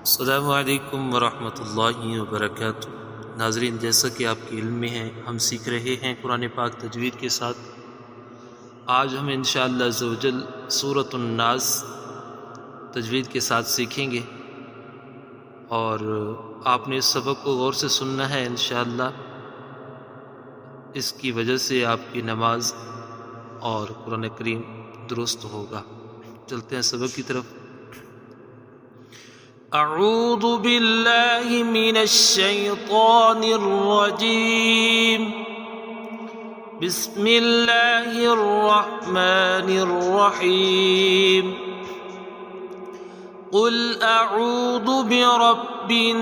अस्सलामु अलैकुम वरहमतुल्लाहि वबरकातुहू। नाज़रीन, जैसा कि आपके इल्म में है, हम सीख रहे हैं कुरान पाक तजवीद के साथ। आज हम इंशाअल्लाह अज़्ज़ व जल सूरतुन नास तजवीद के साथ सीखेंगे और आपने इस सबक को गौर से सुनना है। इंशाअल्लाह इसकी वजह से आपकी नमाज और कुरान करीम दुरुस्त होगा। चलते हैं सबक की तरफ। अऊज़ु बिल्लाहि मिनश शैतानिर रजीम। बिस्मिल्लाहिर रहमानिर रहीम। क़ुल अऊज़ु बिरब्बिन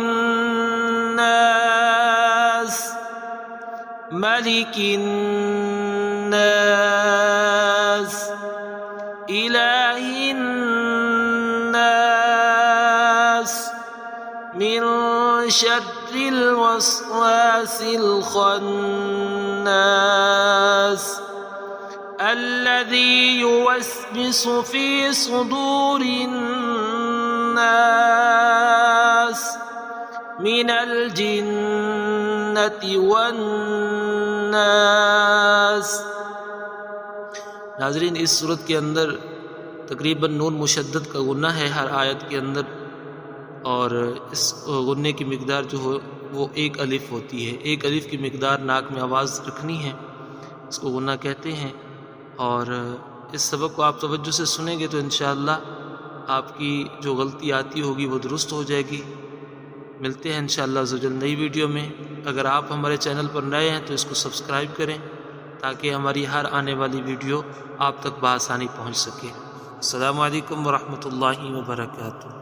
नास, मलिकिन नास, इलाहिन नास, मिन शर्रिल वस्वासिल खन्नास, अल्लज़ी युवस्विसु फ़ी सुदूरिन नास, मिनल जिन्नति वन्नास। नाज़रीन, इस सूरत के अंदर तकरीबन नून मुशद्दद का गुन्ना है हर आयत के अंदर, और इस गुन्ने की मिकदार जो हो वो एक अलिफ होती है। एक अलिफ की मिकदार नाक में आवाज़ रखनी है, इसको गुन्ना कहते हैं। और इस सबक को आप तवज्जो से सुनेंगे तो इंशाअल्लाह आपकी जो गलती आती होगी वो दुरुस्त हो जाएगी। मिलते हैं इंशाअल्लाह ज़ुजल नई वीडियो में। अगर आप हमारे चैनल पर नए हैं तो इसको सब्सक्राइब करें ताकि हमारी हर आने वाली वीडियो आप तक बआसानी पहुंच सके। अस्सलामु अलैकुम वरहमतुल्लाहि वबरकातुहू।